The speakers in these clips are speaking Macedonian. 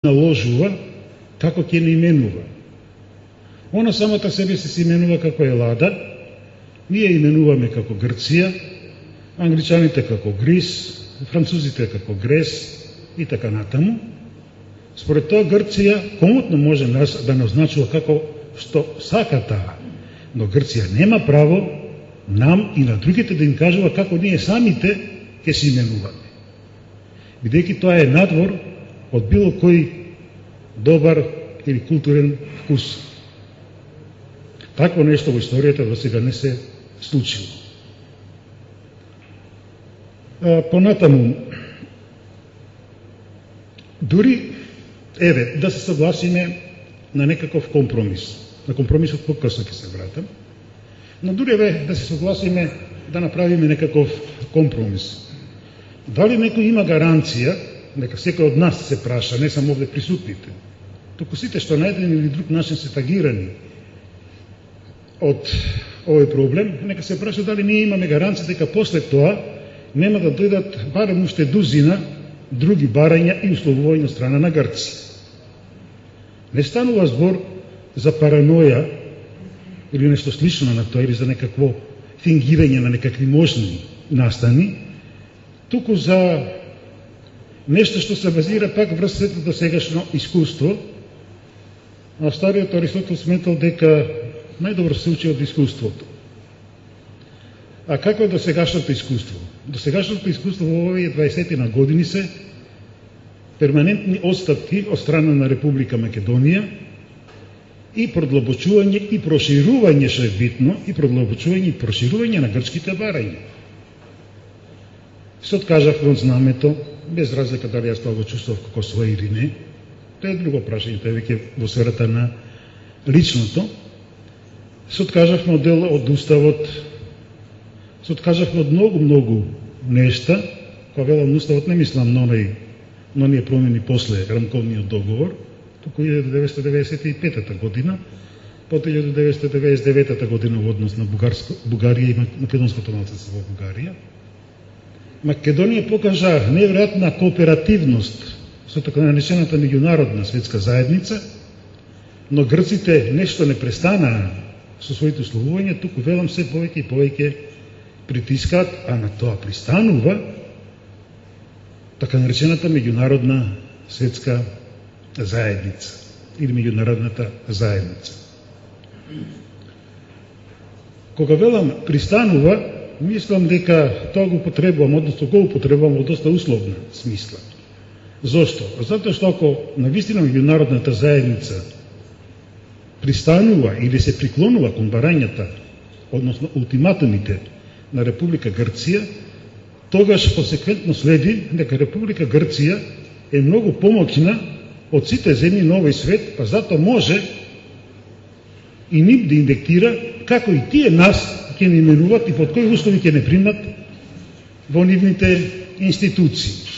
наложува како ќе не именува. Она самата себе се именува како Елада, ние именуваме како Грција, англичаните како Грис, французите како Грес и така натаму. Според тоа Грција комотно може да назначува како што сака таа, но Грција нема право нам и на другите да им кажува како ние самите ќе се именуваме. Бидејќи тоа е надвор од било кој добар или културен вкус. Такво нешто во историјата до сега не се случило. Понатаму, дури, да се согласиме на некаков компромис. На компромисот покасно ќе се вратам. Но дури да се согласиме да направиме некаков компромис. Дали некој има гаранција, нека секој од нас се праша, не само овде присутните, туку сите што на еден или друг начин се тагирани од овој проблем, нека се праша дали ние имаме гаранција дека после тоа нема да дојдат барем уште дузина други барања и условувања од страна на Грција. Не станува збор за параноја или нешто слично на тоа, или за некакво фингирање на некакви можни настани, туку за нешто што се базира пак врз светото сегашно искуство. А стариот Аристотел сметал дека најдобро се учи од искуството. А какво е досегашното искуство? Досегашното искуство во овие 20 на години се перманентни отстапки од страна на Република Македонија и продлабочување и проширување, што е битно, и продлабочување и проширување на грчките барања. Се откажавме од знамето, без разлика дали јас тоа го чувствував како свој или не. Тоа е друго прашање, тоа е веќе во сферата на личното. Се откажавме од дел од уставот, се откажавме од многу нешта. Кога велам уставот, не мислам на оние промени после рамковниот договор, туку 1995 година, потоа 1999 година во однос на Бугарија и македонското малцинство во Бугарија. Македонија покажа неверојатна кооперативност со така наречената меѓународна светска заедница, но грците нешто не престанаа со своите условувања, туку велам се повеќе и повеќе притискаат, а на тоа пристанува така наречената меѓународна светска заедница или меѓународната заедница. Кога велам пристанува, мислам дека тоа го употребувам, односно го употребувам во доста условна смисла. Зошто? Затоа што ако навистина меѓународната заедница пристанува или се приклонува кон барањата, односно ултиматумите на Република Грција, тогаш консеквентно следи дека Република Грција е многу помоќна од сите земји на овој свет, па затоа може и нив да индиктира како и тие нас ќе не именуват и под кои услови ќе не примат во нивните институции.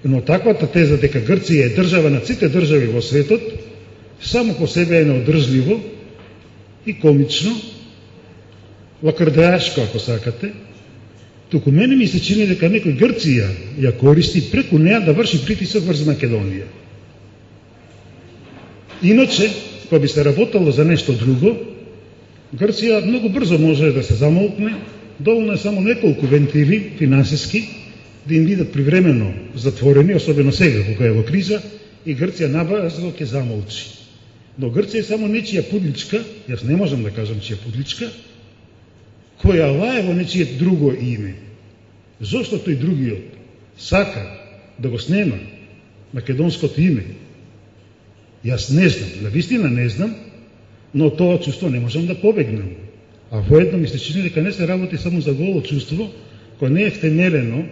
Но таквата теза дека Грција е држава на сите држави во светот, само по себе е неодржливо и комично, лакрдајашко ако сакате, туку мене ми се чини дека некој Грција ја користи преку неа да врши притисок врз Македонија. Иначе, кога би се работело за нешто друго, Грција многу брзо може да се замолкне, доволно е само неколку вентили финансиски да им бидат привремено затворени, особено сега кога е во криза, и Грција набрзо ќе замолчи. Но Грција е само нечија пудличка, јас не можам да кажам чија пудличка, која лае во нечие друго име. Зошто тој другиот сака да го снема македонското име? Јас не знам, навистина не знам, но тоа чувство не можам да побегнам. А воедно ми се чини дека не се работи само за голо чувство, кој не е втемелено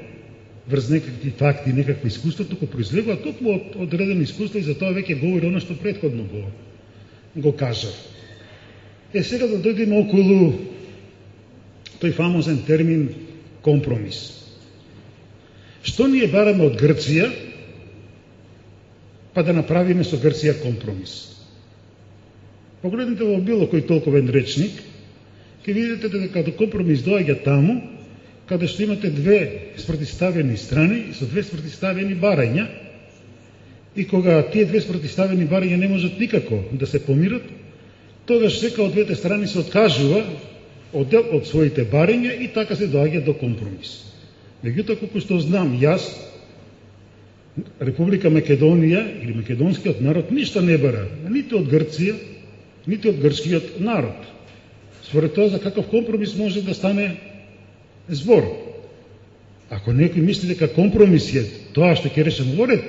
врз некакви факти, некакво искуство, туку произлегува токму од одредено искуство и за тоа веќе говори оно што претходно го кажав. Сега да дојдеме околу тој фамозен термин компромис. Што ние бараме од Грција, па да направиме со Грција компромис? Погледнете во било кој толковен речник, ќе видите дека до компромис доаѓа таму, каде што имате две спротивставени страни со две спротивставени барања И кога тие две спротивставени барања не можат никако да се помират, тогаш сека од двете страни се откажува од своите барања и така се доаѓа до компромис. Меѓутоа, колку што знам јас, Република Македонија или македонскиот народ ништо не бара, ниту од Грција, ниту од грчкиот народ. Според тоа за каков компромис може да стане збор. Ако некој мисли дека компромис е тоа што ќе решам во ред,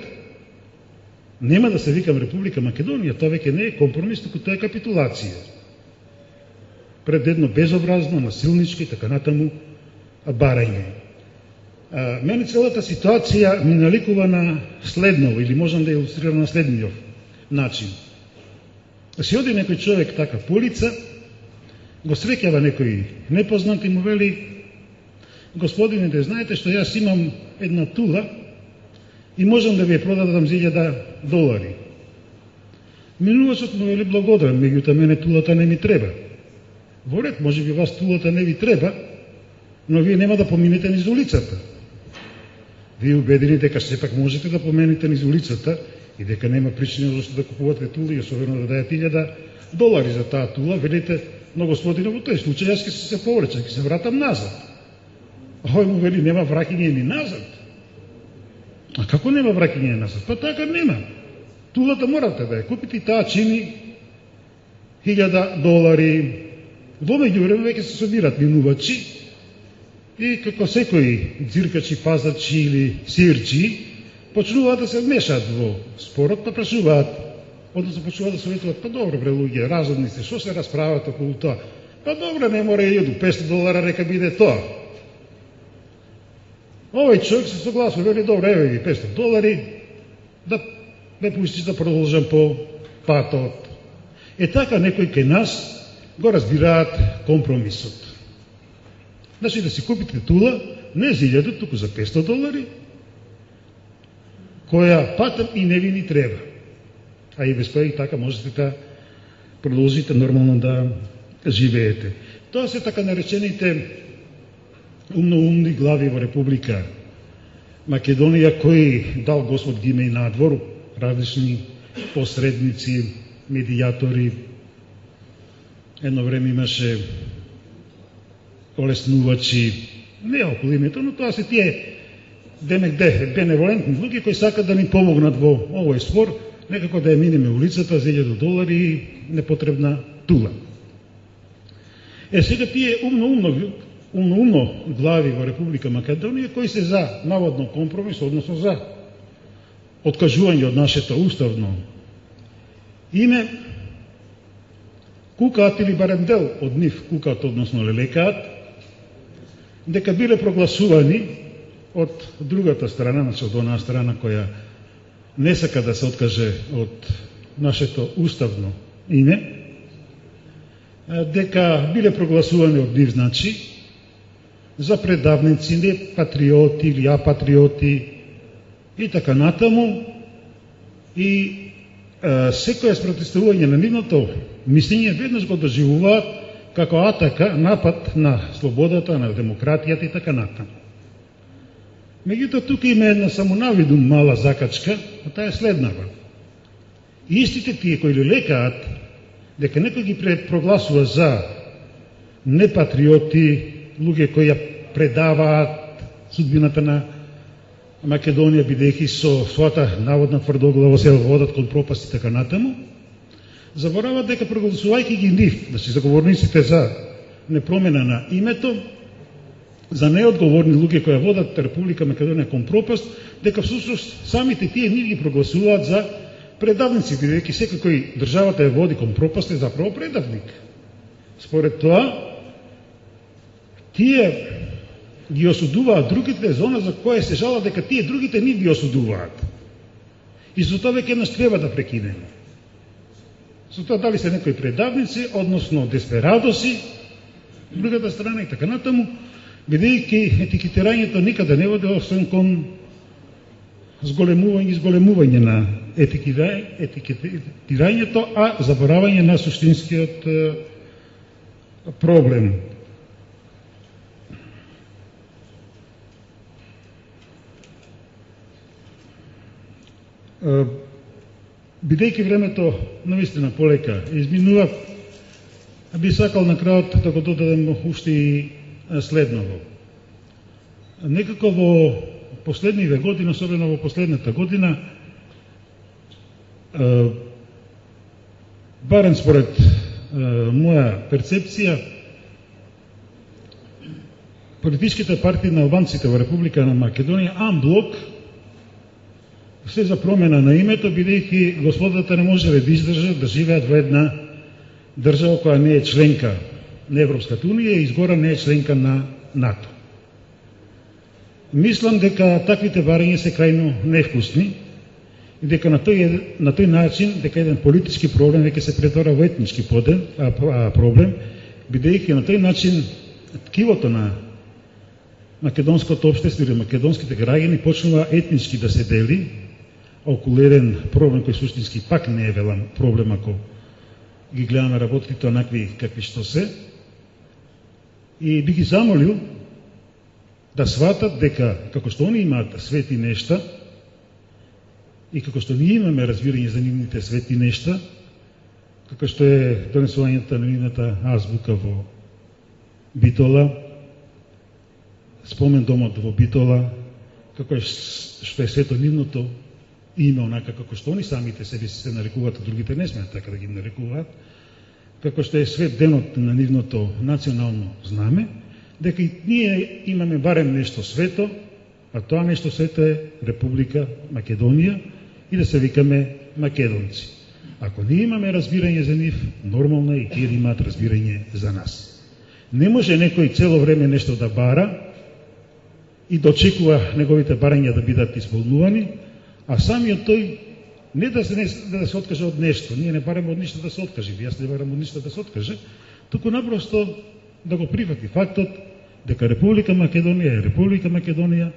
нема да се викам Република Македонија, тоа веќе не е компромис, туку тоа е капитулација. Пред едно безобразно, насилничко и така натаму барање. Мене целата ситуација ми наликува на следново, или можам да илустрирам на следниот начин. Си оди некој човек така по улица, го среќава некој непознат и му вели: господине, да знаете што јас имам една тула и можам да ви ја продадам за $1000. Минувачот му вели: благодарам, меѓутоа мене тулата не ми треба. Во ред, може би вас тулата не ви треба, но вие нема да поминете низ улицата. Вие убедени дека сепак можете да помените низ улицата и дека нема причина зашто да купувате тула и особено да дајате $1000 за таа тула, велите: но господине, во тој случај јас ќе се повречам, ќе се вратам назад. А овој му вели: нема враќање ни назад. А како нема враќање назад? Па така нема. Тулата морате да ја купите и таа чини $1000. Во меѓувреме веќе се собират минувачи и како секои дзиркачи, пазачи или сирчи почнуваат да се вмешаат во спорот, па прашуваат, односно почнуваат да советуваат: па добро бре луѓе, разумни се, што се расправат околу тоа? Па добро, не мора и $500, нека биде тоа. Овој човек се согласува, вели: добро, еве ви $500, да ме пустиш да продолжам по патот. Така некои кај нас го разбираат компромисот. Значи да си купите тула не за $1000, туку за $500, која патам и не ви ни треба. А и без тоа и така можете да продолжите нормално да живеете. Тоа се така наречените умни глави во Република Македонија, кои дал Господ ги има и надвор, различни посредници, медијатори. Едно време имаше олеснувачи, не околу името, но тоа се тие беневолентни луѓе кои сакат да ни помогнат во овој спор, некако да ја минеме улицата за $1000 и непотребна тула. Сега тие умно глави во Република Македонија кои се за наводно компромис, односно за откажување од нашето уставно име, кукаат, или барем дел од нив кукаат, односно лелекаат, дека биле прогласувани од другата страна, значи од онаа страна која не сака да се откаже од нашето уставно име, дека биле прогласувани од нив, значи, за предавници, не патриоти или апатриоти и така натаму, и секоја спротивставување на нивното мислење веднаш го доживуваат како атака, напад на слободата, на демократијата и така натаму. Меѓутоа, тука има една самонавидум мала закачка, а таа е следнава. И истите тие кои лекаат дека некој ги прогласува за непатриоти, луѓе кои ја предаваат судбината на Македонија, бидејќи со својата наводна тврдоглава се водат кон пропаст и така натаму, заборават дека прогласувајќи ги нив, значи заговорниците за непромена на името, за неодговорни луѓе кои водат Република Македонија кон пропаст, дека всушност самите тие нив ги прогласуваат за предавници, бидејќи секој кој државата ја води кон пропаст е заправо предавник. Според тоа, тие ги осудуваат другите за она за кое се жала дека тие другите нив ги осудуваат. И за тоа веќе еднаш треба да прекинеме. За тоа дали се некои предавници, односно десперадоси, другата страна и така натаму, бидејќи етикетирањето никаде не води освен кон зголемување на етикетирањето, а заборавање на суштинскиот проблем. бидејќи времето навистина полека изминува, би сакал на крајот да го додадем уште и следново. Некако во последниве години, особено во последната година, барем според моја перцепција, политичките партии на албанците во Република на Македонија амблок се за промена на името, бидејќи господата не можеле да издржат да живеат во една држава која не е членка на Европската унија и изгора не е членка на НАТО. Мислам дека таквите барања се крајно невкусни и дека на тој начин дека еден политички проблем веќе се претвора во етнички проблем, бидејќи на тој начин ткивото на македонското општество или македонските граѓани почнува етнички да се дели околу еден проблем кој суштински пак не е велам проблем ако ги гледаме работите онакви какви што се, и би ги замолил да сватат дека како што они имаат свети нешта и како што ние имаме разбирање за нивните свети нешта, како што е донесувањето на нивната азбука во Битола, спомен домот во Битола, како е што е свето нивното име, онака како што они самите себе се нарекуваат, а другите не смеат така да ги нарекуваат, како што е свет денот на нивното национално знаме, дека и ние имаме барем нешто свето, а тоа нешто свето е Република Македонија и да се викаме македонци. Ако ние имаме разбирање за нив, нормално е и тие имаат разбирање за нас. Не може некој цело време нешто да бара и да очекува неговите барања да бидат исполнувани, а самиот тој не да се откаже од нешто. Ние не бараме од ништо да се откаже, јас не барам од ништо да се откаже, туку напросто да го прифати фактот дека Република Македонија е Република Македонија,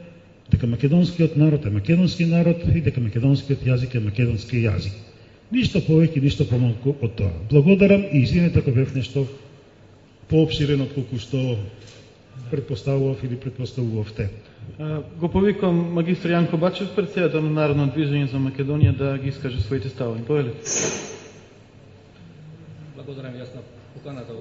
дека македонскиот народ е македонски народ и дека македонскиот јазик е македонски јазик. Ништо повеќе, ништо помалку од тоа. Благодарам и извинете ако бев нешто поопширен од колку што предпоставував или предпоставувавте. Го повиквам магистр Јанко Бачев, председател на Народно движење за Македонија, да ги искаже своите ставови. Повелете. Благодарам јас на поканата.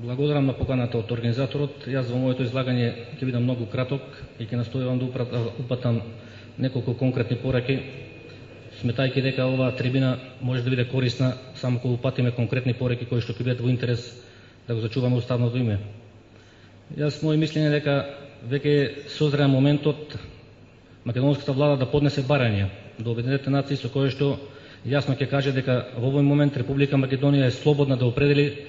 Благодарам на поканата од организаторот. Јас во моето излагање ќе бидам многу краток и ќе настојувам да упатам неколку конкретни пораки, сметајќи дека оваа трибина може да биде корисна само кога упатиме конкретни пораки кои што ќе бидат во интерес да го зачуваме уставното име. Јас моје мислење дека веќе созрема моментот македонската влада да поднесе барање до Обединетите нации со кое што јасно ќе каже дека во овој момент Република Македонија е слободна да определи